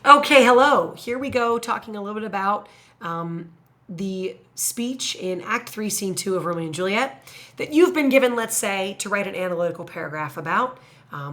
Okay, hello. Here we go, talking a little bit about the speech in Act 3, Scene 2 of Romeo and Juliet that you've been given, let's say, to write an analytical paragraph about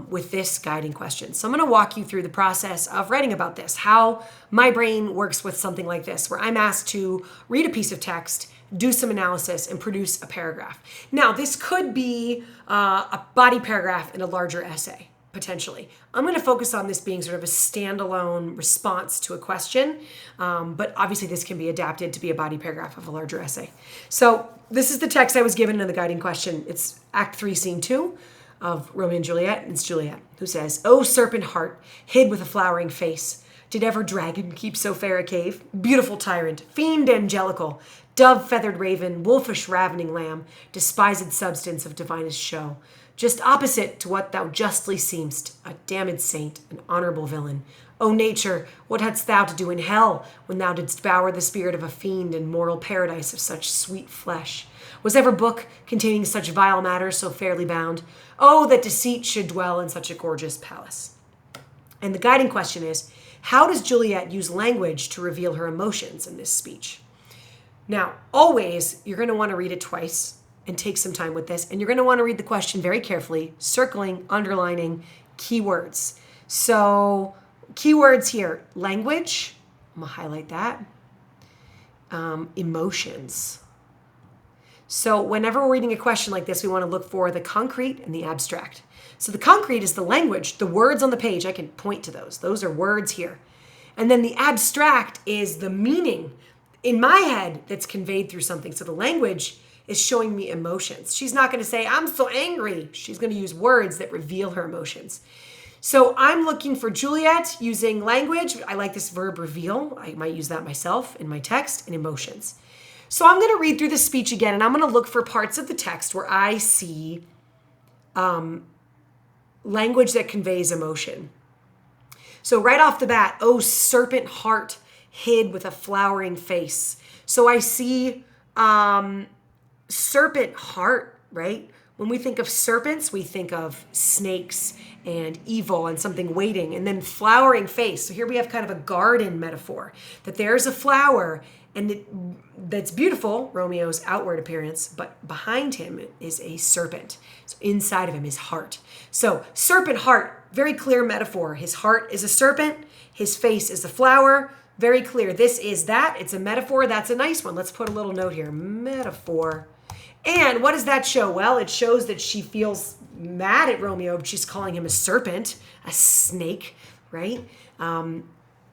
with this guiding question. So I'm going to walk you through the process of writing about this, how my brain works with something like this, where I'm asked to read a piece of text, do some analysis, and produce a paragraph. Now, this could be a body paragraph in a larger essay. Potentially. I'm going to focus on this being sort of a standalone response to a question, but obviously this can be adapted to be a body paragraph of a larger essay. So this is the text I was given in the guiding question. It's Act 3, Scene 2 of Romeo and Juliet, and it's Juliet who says, "O serpent heart, hid with a flowering face, did ever dragon keep so fair a cave? Beautiful tyrant, fiend angelical, dove-feathered raven, wolfish ravening lamb, despised substance of divinest show, just opposite to what thou justly seemst, a damned saint, an honorable villain. O nature, what hadst thou to do in hell when thou didst devour the spirit of a fiend in moral paradise of such sweet flesh? Was ever book containing such vile matter so fairly bound? Oh, that deceit should dwell in such a gorgeous palace." And the guiding question is, how does Juliet use language to reveal her emotions in this speech? Now, always, you're going to want to read it twice and take some time with this. And you're going to want to read the question very carefully, circling, underlining keywords. So keywords here, language, I'm going to highlight that, emotions. So whenever we're reading a question like this, we want to look for the concrete and the abstract. So the concrete is the language, the words on the page. I can point to those. Those are words here. And then the abstract is the meaning in my head that's conveyed through something. So the language is showing me emotions. She's not going to say, "I'm so angry." She's going to use words that reveal her emotions. So I'm looking for Juliet using language. I like this verb reveal. I might use that myself in my text, and emotions. So I'm going to read through the speech again, and I'm going to look for parts of the text where I see language that conveys emotion. So right off the bat, "Oh, serpent heart, hid with a flowering face." So I see serpent heart, right? When we think of serpents, we think of snakes and evil and something waiting, and then flowering face. So here we have kind of a garden metaphor, that there's a flower and that's beautiful, Romeo's outward appearance, but behind him is a serpent. So inside of him is heart. So serpent heart, very clear metaphor. His heart is a serpent, his face is a flower. Very clear. This is that. It's a metaphor. That's a nice one. Let's put a little note here. Metaphor. And what does that show? Well, it shows that she feels mad at Romeo. She's calling him a serpent, a snake, right?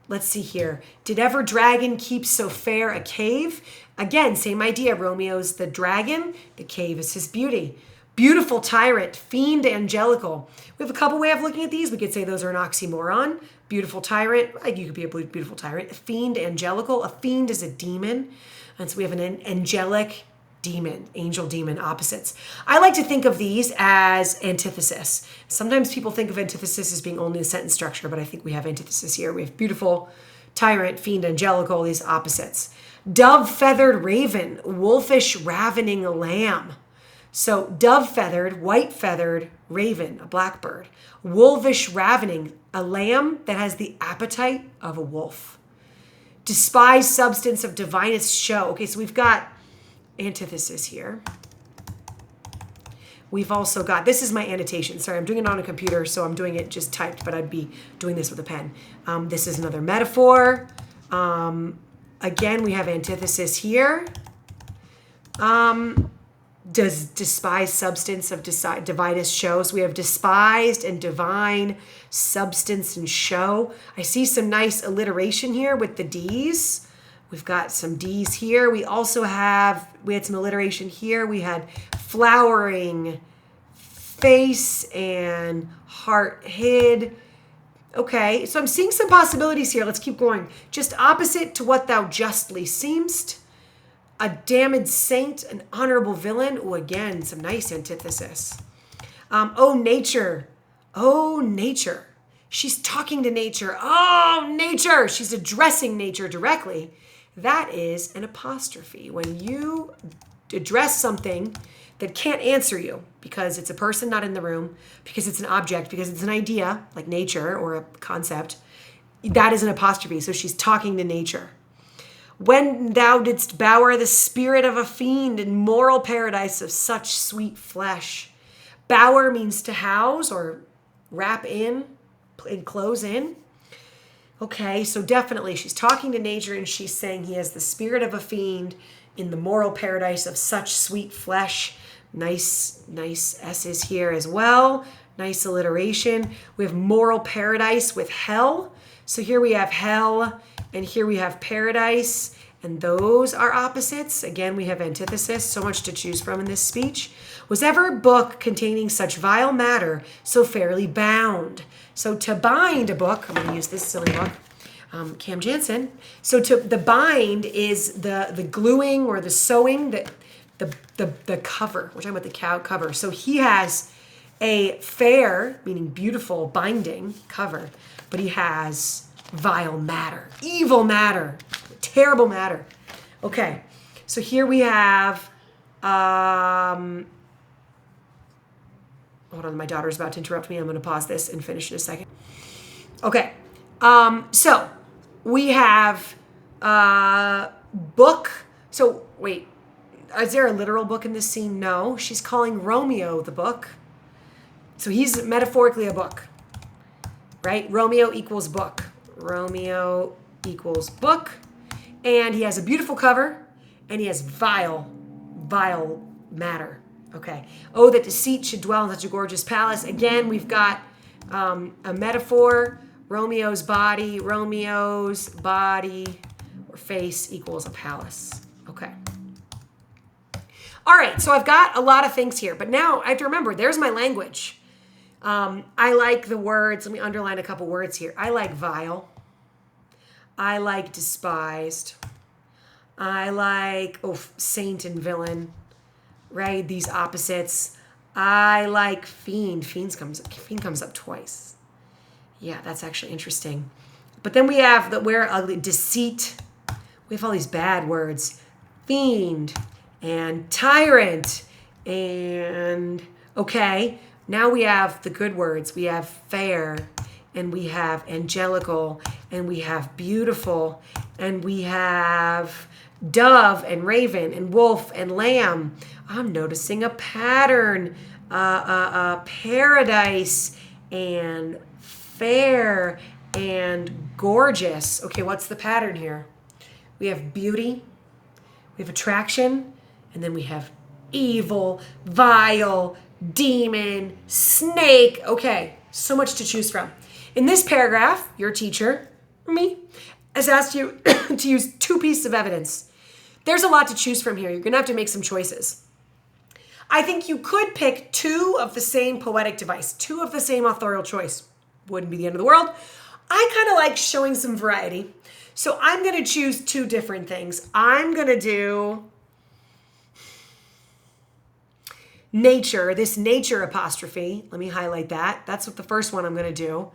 Let's see here. Did ever dragon keep so fair a cave? Again, same idea. Romeo's the dragon. The cave is his beauty. Beautiful tyrant, fiend angelical. We have a couple ways of looking at these. We could say those are an oxymoron. Beautiful tyrant, you could be a beautiful tyrant. Fiend angelical, a fiend is a demon. And so we have an angelic demon, angel demon, opposites. I like to think of these as antithesis. Sometimes people think of antithesis as being only a sentence structure, but I think we have antithesis here. We have beautiful tyrant, fiend angelical, these opposites. Dove-feathered raven, wolfish ravening lamb. So dove-feathered, white-feathered raven, a blackbird. Wolfish ravening, a lamb that has the appetite of a wolf. Despised substance of divinest show. Okay, so we've got antithesis here. We've also got, this is my annotation. Sorry, I'm doing it on a computer, so I'm doing it just typed, but I'd be doing this with a pen. This is another metaphor. Again, we have antithesis here. Does despised substance of divinest show. So we have despised and divine, substance and show. I see some nice alliteration here with the D's. We've got some D's here. We had some alliteration here. We had flowering face and heart hid. Okay, so I'm seeing some possibilities here. Let's keep going. Just opposite to what thou justly seemst. A damned saint, an honorable villain. Oh, again, some nice antithesis. Oh, nature. Oh, nature. She's talking to nature. Oh, nature. She's addressing nature directly. That is an apostrophe. When you address something that can't answer you because it's a person not in the room, because it's an object, because it's an idea, like nature or a concept, That is an apostrophe, so she's talking to nature. When thou didst bower the spirit of a fiend in moral paradise of such sweet flesh. Bower means to house or wrap in, enclose in. Okay, so definitely she's talking to nature and she's saying he has the spirit of a fiend in the moral paradise of such sweet flesh. Nice S's here as well. Nice alliteration. We have moral paradise with hell. So here we have hell and here we have paradise. And those are opposites. Again, we have antithesis. So much to choose from in this speech. Was ever book containing such vile matter so fairly bound? So to bind a book, I'm going to use this silly book, Cam Jansen. So the bind is the gluing or the sewing, the cover. We're talking about the cow cover. So he has a fair, meaning beautiful, binding cover, but he has vile matter, evil matter, terrible matter. Okay, so here we have, hold on, my daughter's about to interrupt me. I'm going to pause this and finish in a second. Okay, so we have book. So wait, is there a literal book in this scene? No, she's calling Romeo the book. So he's metaphorically a book, right? Romeo equals book. Romeo equals book. And he has a beautiful cover and he has vile matter. Okay. Oh, that deceit should dwell in such a gorgeous palace. Again, we've got a metaphor. Romeo's body or face equals a palace. Okay. All right. So I've got a lot of things here, but now I have to remember there's my language. I like the words. Let me underline a couple words here. I like vile. I like despised. I like saint and villain, right? These opposites. I like fiend. Fiend comes up twice. Yeah, that's actually interesting. But then we have the where ugly, deceit. We have all these bad words. Fiend and tyrant and okay. Now we have the good words. We have fair and we have angelical and we have beautiful and we have dove and raven and wolf and lamb. I'm noticing a pattern, paradise and fair and gorgeous. Okay, what's the pattern here? We have beauty, we have attraction, and then we have evil, vile, demon, snake. Okay, so much to choose from. In this paragraph, your teacher, me, has asked you to use 2 pieces of evidence. There's a lot to choose from here. You're going to have to make some choices. I think you could pick 2 of the same poetic device, 2 of the same authorial choice. Wouldn't be the end of the world. I kind of like showing some variety. So I'm going to choose 2 different things. I'm going to do nature, this nature apostrophe. Let me highlight that. That's what the first one I'm going to do.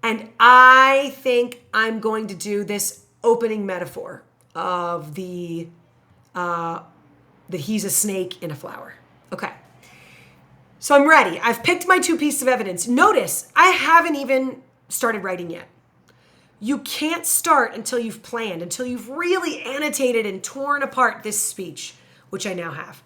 And I think I'm going to do this opening metaphor of that he's a snake in a flower. Okay. So I'm ready. I've picked my 2 pieces of evidence. Notice I haven't even started writing yet. You can't start until you've planned, until you've really annotated and torn apart this speech, which I now have.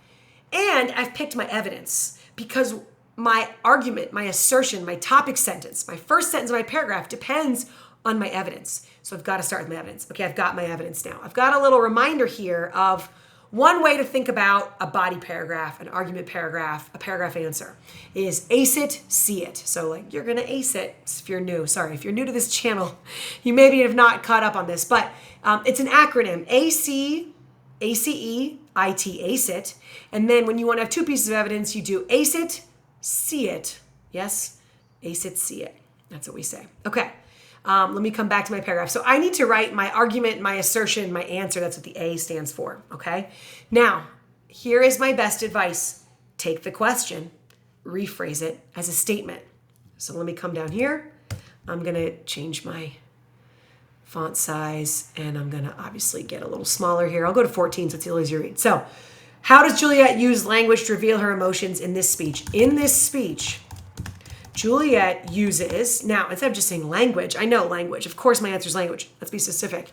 And I've picked my evidence because my argument, my assertion, my topic sentence, my first sentence of my paragraph depends on my evidence. So I've got to start with my evidence. Okay, I've got my evidence now. I've got a little reminder here of one way to think about a body paragraph, an argument paragraph, a paragraph answer is ace it, see it. So like you're going to ace it if you're new. Sorry, if you're new to this channel, you maybe have not caught up on this, but it's an acronym, ACE-IT, ace it. And then when you want to have 2 pieces of evidence, you do ace it, see it. Yes, ace it, see it. That's what we say. Okay. Let me come back to my paragraph. So I need to write my argument, my assertion, my answer. That's what the A stands for, okay? Now, here is my best advice. Take the question, rephrase it as a statement. So let me come down here. I'm going to change my font size, and I'm going to obviously get a little smaller here. I'll go to 14 so it's easier to read. So how does Juliet use language to reveal her emotions in this speech? In this speech, Juliet uses, now instead of just saying language, I know language, of course my answer is language, let's be specific,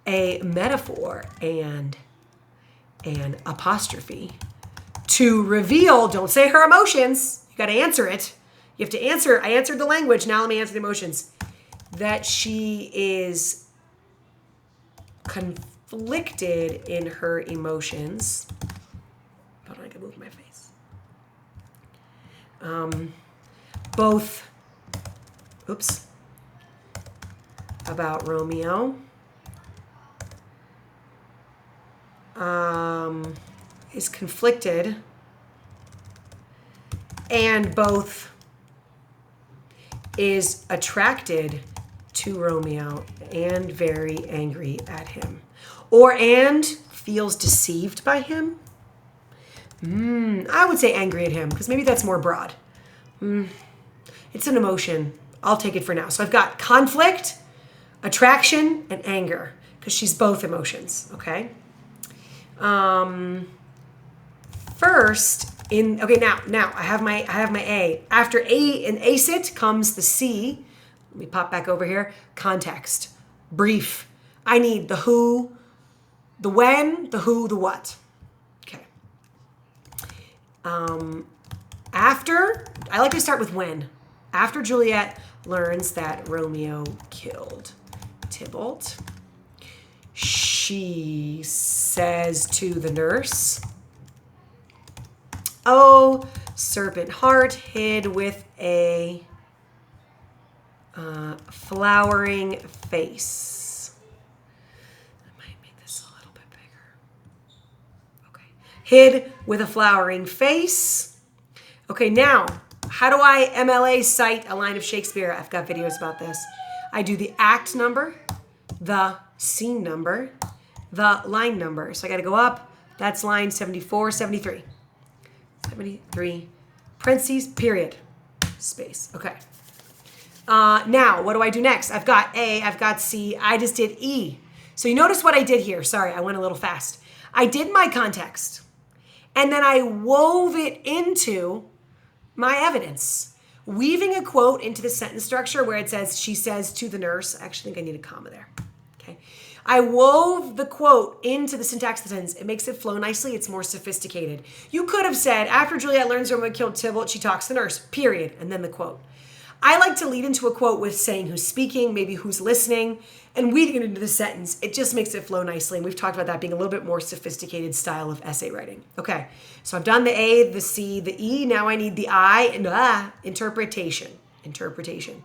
a metaphor and an apostrophe to reveal, don't say her emotions, you got to answer it. You have to answer, I answered the language, now let me answer the emotions. That she is conflicted in her emotions. Hold on, I can move my face. Both, about Romeo. Is conflicted and both is attracted to Romeo and very angry at him. Or and feels deceived by him. I would say angry at him because maybe that's more broad. It's an emotion. I'll take it for now. So I've got conflict, attraction, and anger because she's both emotions, okay? Now I have my A. After A and acit comes the C. Let me pop back over here. Context. Brief. I need the who, the when, the who, the what. Okay. After, I like to start with when. After Juliet learns that Romeo killed Tybalt, she says to the nurse, "Oh, serpent heart hid with a flowering face." I might make this a little bit bigger. Okay. Hid with a flowering face. Okay, now, how do I MLA cite a line of Shakespeare? I've got videos about this. I do the act number, the scene number, the line number. So I got to go up. That's line 74, 73. 73, parentheses, period, space. Okay. Now, what do I do next? I've got A, I've got C, I just did E. So you notice what I did here. Sorry, I went a little fast. I did my context, and then I wove it into my evidence, weaving a quote into the sentence structure where it says, she says to the nurse. I actually think I need a comma there. Okay. I wove the quote into the syntax of the sentence. It makes it flow nicely. It's more sophisticated. You could have said, after Juliet learns Romeo killed Tybalt, she talks to the nurse, period, and then the quote. I like to lead into a quote with saying who's speaking, maybe who's listening, and weaving it into the sentence. It just makes it flow nicely. And we've talked about that being a little bit more sophisticated style of essay writing. Okay, so I've done the A, the C, the E. Now I need the I and interpretation. Interpretation.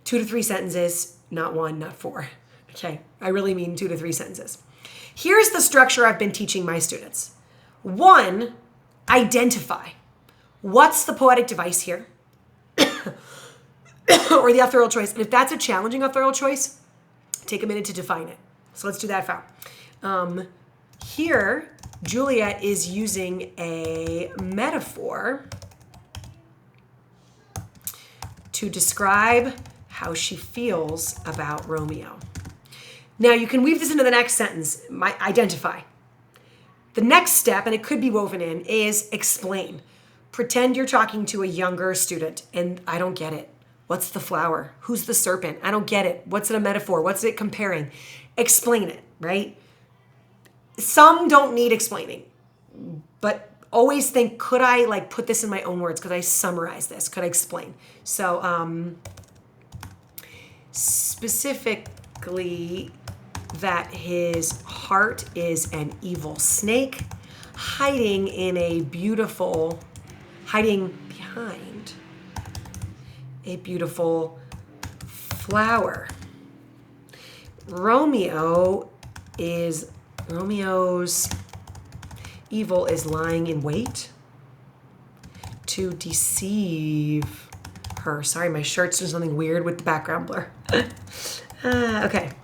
2 to 3 sentences, not 1, not 4. Okay, I really mean 2 to 3 sentences. Here's the structure I've been teaching my students. 1, identify. What's the poetic device here? Or the authorial choice. And if that's a challenging authorial choice, take a minute to define it. So let's do that file. Here, Juliet is using a metaphor to describe how she feels about Romeo. Now you can weave this into the next sentence, identify. The next step, and it could be woven in, is explain. Pretend you're talking to a younger student and I don't get it. What's the flower? Who's the serpent? I don't get it. What's it a metaphor? What's it comparing? Explain it, right? Some don't need explaining, but always think, could I put this in my own words? Could I summarize this? Could I explain? So specifically that his heart is an evil snake hiding behind a beautiful flower. Romeo's evil is lying in wait to deceive her. Sorry, my shirt's doing something weird with the background blur. Okay.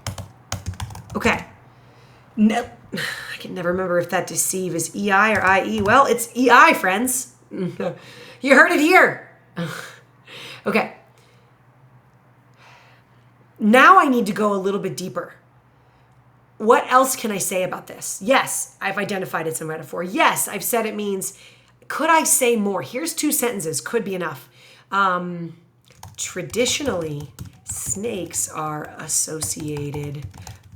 No, I can never remember if that deceive is EI or IE. Well, it's EI, friends. You heard it here. Okay. Now I need to go a little bit deeper. What else can I say about this? Yes, I've identified it's a metaphor. Yes, I've said it means, could I say more? Here's 2 sentences, could be enough. Traditionally, snakes are associated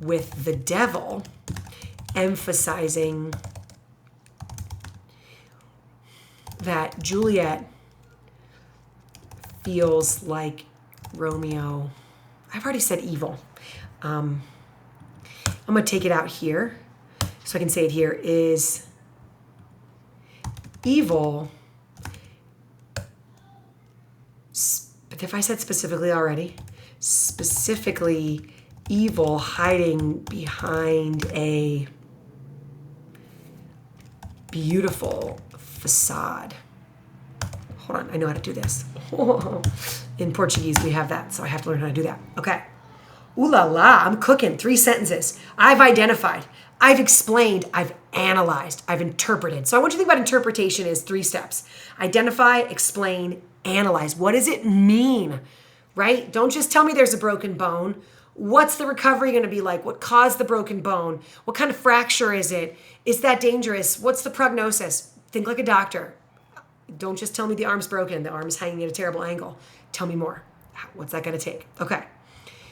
with the devil, emphasizing that Juliet feels like Romeo. I've already said evil. I'm going to take it out here so I can say it here is evil. But if I said specifically already, specifically evil hiding behind a beautiful facade. Hold on, I know how to do this. In Portuguese, we have that, so I have to learn how to do that. Okay. Ooh la la, I'm cooking. 3 sentences. I've identified, I've explained, I've analyzed, I've interpreted. So I want you to think about interpretation as 3 steps. Identify, explain, analyze. What does it mean, right? Don't just tell me there's a broken bone. What's the recovery going to be like? What caused the broken bone? What kind of fracture is it? Is that dangerous? What's the prognosis? Think like a doctor. Don't just tell me the arm's broken. The arm's hanging at a terrible angle. Tell me more. What's that going to take? Okay.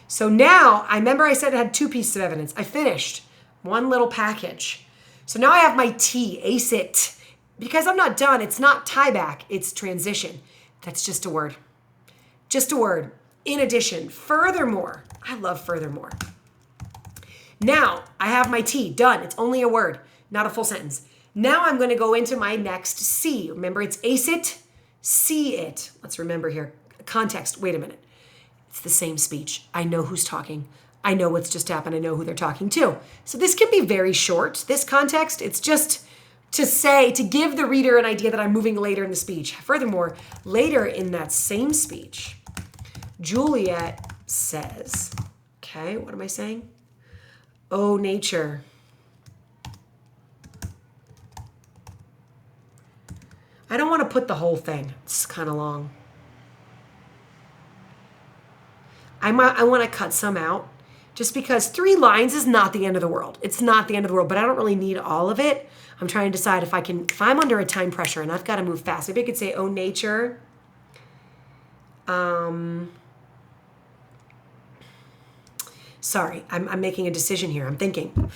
So now, I remember I said it had 2 pieces of evidence. I finished 1 little package. So now I have my T, ace it. Because I'm not done, it's not tie back, it's transition. That's just a word. Just a word. In addition, furthermore. I love furthermore. Now, I have my T, done. It's only a word, not a full sentence. Now I'm going to go into my next C. Remember, it's ace it, see it. Let's remember here. Context, wait a minute. It's the same speech. I know who's talking. I know what's just happened. I know who they're talking to. So this can be very short. This context, it's just to give the reader an idea that I'm moving later in the speech. Furthermore, later in that same speech, Juliet says, okay, what am I saying? Oh, nature. I don't want to put the whole thing. It's kind of long. I want to cut some out just because 3 lines is not the end of the world. It's not the end of the world, but I don't really need all of it. I'm trying to decide if I'm under a time pressure and I've got to move fast. Maybe I could say, oh, nature. Sorry, I'm making a decision here. I'm thinking,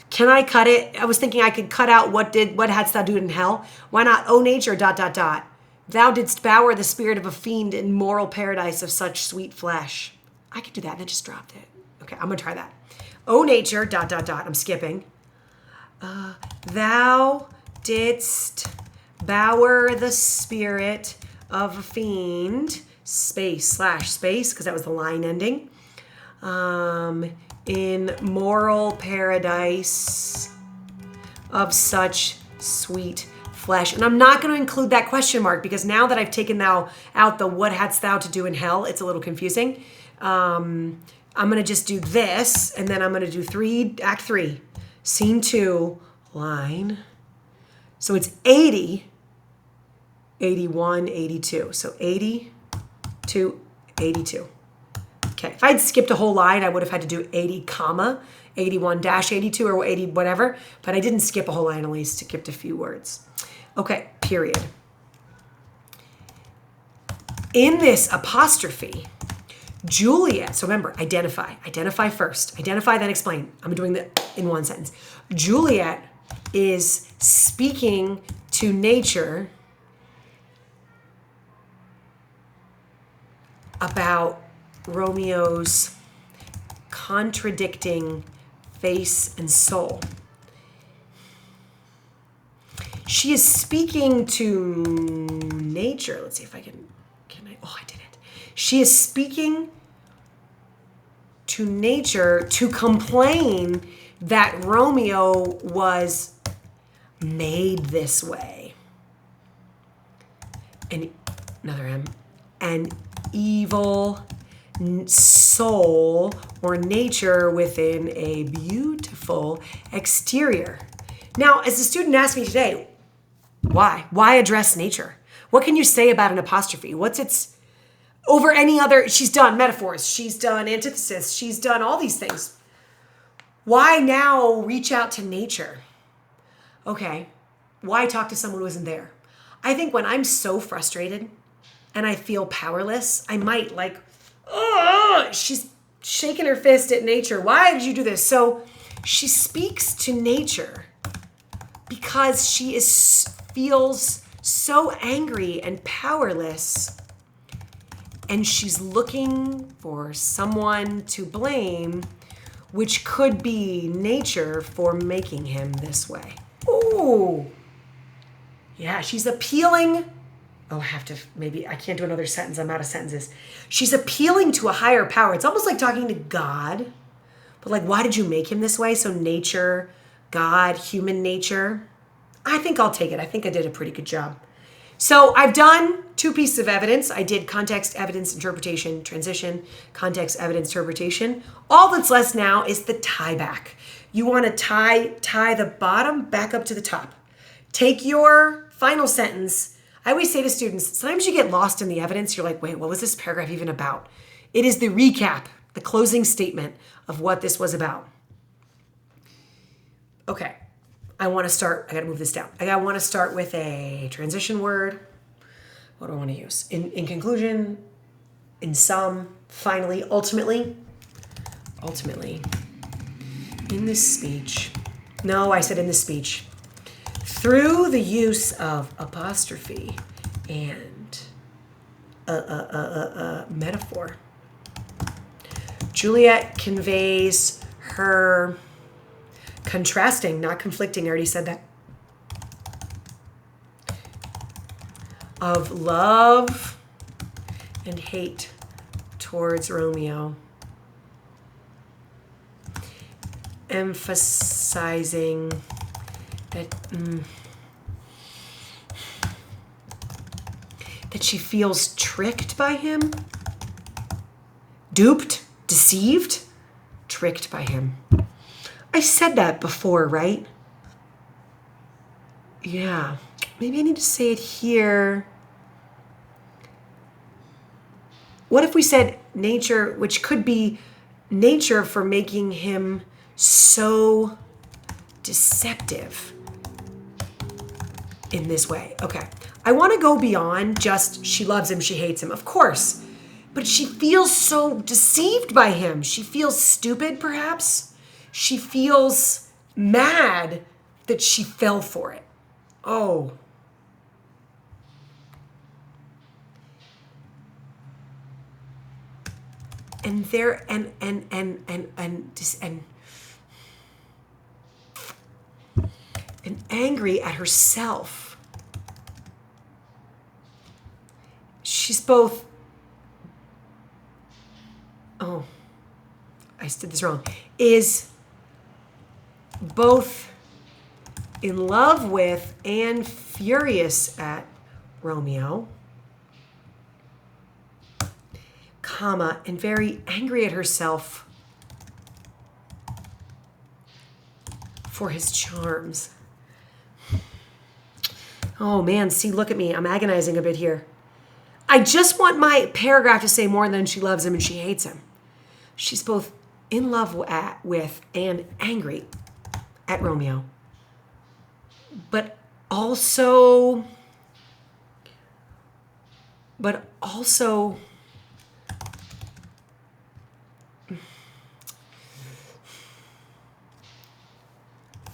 can I cut it? I was thinking I could cut out what hadst thou do in hell? Why not, oh, nature, ... Thou didst bower the spirit of a fiend in moral paradise of such sweet flesh. I could do that and I just dropped it. Okay, I'm going to try that. O nature, ... I'm skipping. Thou didst bower the spirit of a fiend, space, because that was the line ending, in moral paradise of such sweet flesh. And I'm not going to include that question mark because now that I've taken out the what hadst thou to do in hell, it's a little confusing. I'm going to just do this, and then I'm going to do act 3, scene 2, line. So it's 80, 81, 82. So 80 to 82. Okay, if I'd skipped a whole line, I would have had to do 80, comma, 81-82 or 80 whatever, but I didn't skip a whole line, only skipped a few words. Okay, period. In this apostrophe, Juliet, so remember, identify first. Identify, then explain. I'm doing that in 1 sentence. Juliet is speaking to nature about Romeo's contradicting face and soul. She is speaking to nature. Let's see if I can I did it. She is speaking to nature to complain that Romeo was made this way. And another M. An evil soul or nature within a beautiful exterior. Now, as a student asked me today, why? Why address nature? What can you say about an apostrophe? What's its over any other? She's done metaphors. She's done antithesis. She's done all these things. Why now reach out to nature? Okay. Why talk to someone who isn't there? I think when I'm so frustrated and I feel powerless. I might like, oh, she's shaking her fist at nature. Why did you do this? So she speaks to nature because she feels so angry and powerless, and she's looking for someone to blame, which could be nature for making him this way. Ooh. Yeah, she's appealing. Oh, I can't do another sentence. I'm out of sentences. She's appealing to a higher power. It's almost like talking to God, but like, why did you make him this way? So nature, God, human nature. I think I'll take it. I think I did a pretty good job. So I've done 2 pieces of evidence. I did context, evidence, interpretation, transition, context, evidence, interpretation. All that's left now is the tie back. You want to tie the bottom back up to the top. Take your final sentence. I always say to students, sometimes you get lost in the evidence. You're like, wait, what was this paragraph even about? It is the recap, the closing statement of what this was about. Okay. I got to move this down. I want to start with a transition word. What do I want to use? In conclusion, in sum, finally, ultimately, in this speech. No, I said in this speech. Through the use of apostrophe and metaphor, Juliet conveys her contrasting, not conflicting, I already said that, of love and hate towards Romeo, emphasizing that she feels tricked by him, duped, deceived, tricked by him. I said that before, right? Yeah. Maybe I need to say it here. What if we said nature, which could be nature for making him so deceptive in this way? Okay. I want to go beyond just she loves him, she hates him. Of course. But she feels so deceived by him. She feels stupid, perhaps. She feels mad that she fell for it. Oh. And angry at herself. She's both, I did this wrong, is both in love with and furious at Romeo, comma, and very angry at herself for his charms. Oh man, see, look at me. I'm agonizing a bit here. I just want my paragraph to say more than she loves him and she hates him. She's both in love with and angry at Romeo, but also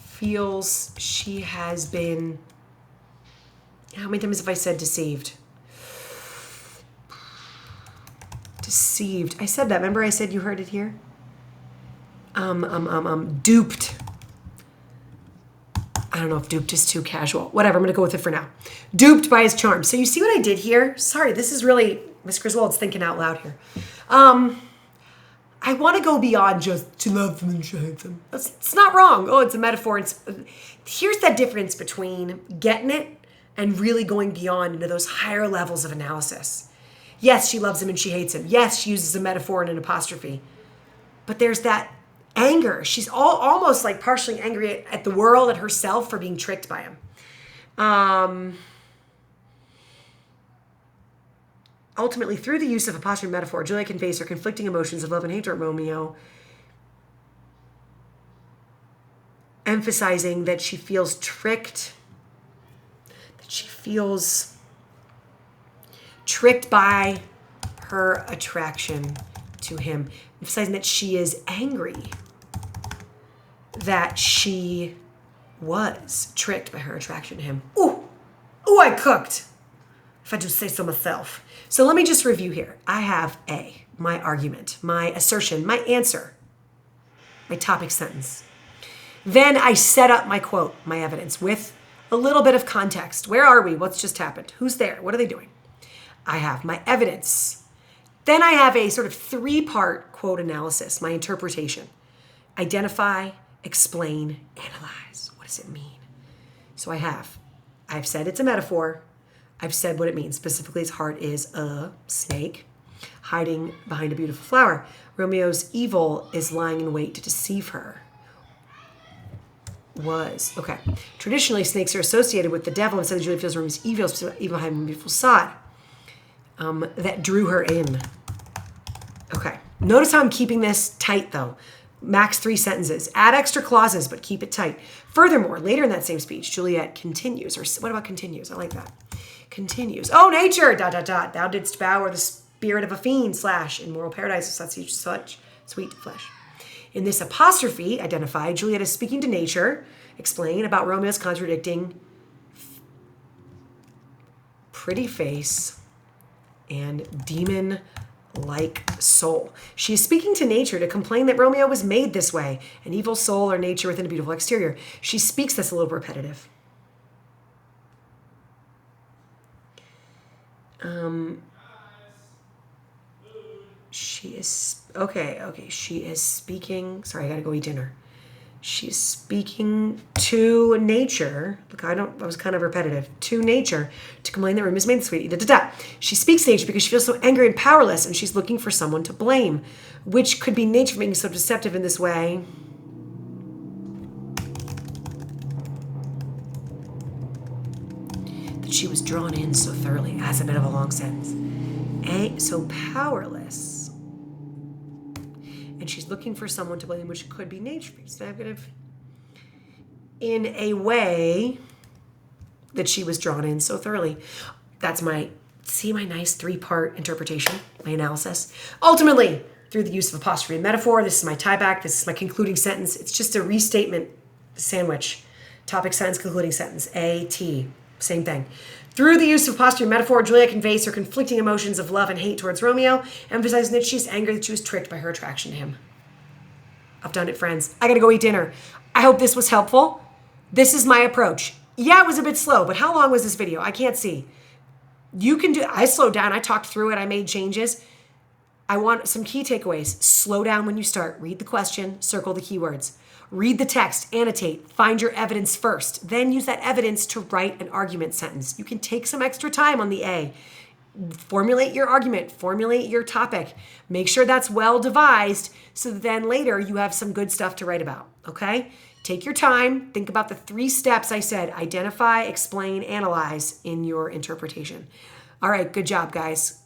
feels she has been, how many times have I said deceived? Deceived. I said that. Remember I said you heard it here? Duped. I don't know if duped is too casual. Whatever, I'm going to go with it for now. Duped by his charm. So you see what I did here? Sorry, this is really, Miss Griswold's thinking out loud here. I want to go beyond just to love them and to hate them. It's not wrong. Oh, it's a metaphor. Here's that difference between getting it and really going beyond into those higher levels of analysis. Yes, she loves him and she hates him. Yes, she uses a metaphor and an apostrophe. But there's that anger. She's almost like partially angry at the world, at herself for being tricked by him. Ultimately, through the use of apostrophe and metaphor, Juliet conveys her conflicting emotions of love and hate toward Romeo, emphasizing that she feels tricked, that she feels tricked by her attraction to him, emphasizing that she is angry that she was tricked by her attraction to him. Ooh, I cooked, if I do say so myself. So let me just review here. I have A, my argument, my assertion, my answer, my topic sentence. Then I set up my quote, my evidence, with a little bit of context. Where are we? What's just happened? Who's there? What are they doing? I have my evidence. Then I have a sort of 3-part quote analysis, my interpretation. Identify, explain, analyze. What does it mean? So I've said it's a metaphor. I've said what it means. Specifically, his heart is a snake hiding behind a beautiful flower. Romeo's evil is lying in wait to deceive her. Okay. Traditionally, snakes are associated with the devil. Instead, Juliet feels Romeo's evil behind a beautiful sod that drew her in. Okay. Notice how I'm keeping this tight, though. Max 3 sentences. Add extra clauses, but keep it tight. Furthermore, later in that same speech, Juliet continues. Or what about continues? I like that. Continues. Oh, nature, ... Thou didst bow, or the spirit of a fiend, / in moral paradise of such sweet flesh. In this apostrophe, identify, Juliet is speaking to nature, explain about Romeo's contradicting pretty face and demon-like soul. She is speaking to nature to complain that Romeo was made this way, an evil soul or nature within a beautiful exterior. She speaks, that's a little repetitive. She is speaking, sorry, I gotta go eat dinner. She's speaking to nature. Look, I was kind of repetitive. To nature to complain that room is made sweet. She speaks to nature because she feels so angry and powerless, and she's looking for someone to blame, which could be nature being so deceptive in this way. That she was drawn in so thoroughly, as a bit of a long sentence. So powerless. And she's looking for someone to blame, which could be nature. In a way that she was drawn in so thoroughly. That's my nice 3-part interpretation, my analysis. Ultimately, through the use of apostrophe and metaphor, this is my tie back, this is my concluding sentence. It's just a restatement sandwich. Topic, sentence, concluding sentence. A, T, same thing. Through the use of apostrophe and metaphor, Juliet conveys her conflicting emotions of love and hate towards Romeo, emphasizing that she's angry that she was tricked by her attraction to him. I've done it, friends. I gotta go eat dinner. I hope this was helpful. This is my approach. Yeah, it was a bit slow, but how long was this video? I can't see. I slowed down. I talked through it. I made changes. I want some key takeaways. Slow down when you start. Read the question. Circle the keywords. Read the text, annotate, find your evidence first, then use that evidence to write an argument sentence. You can take some extra time on the A. Formulate your argument, formulate your topic. Make sure that's well devised so that then later you have some good stuff to write about, okay? Take your time, think about the 3 steps I said, identify, explain, analyze in your interpretation. All right, good job, guys.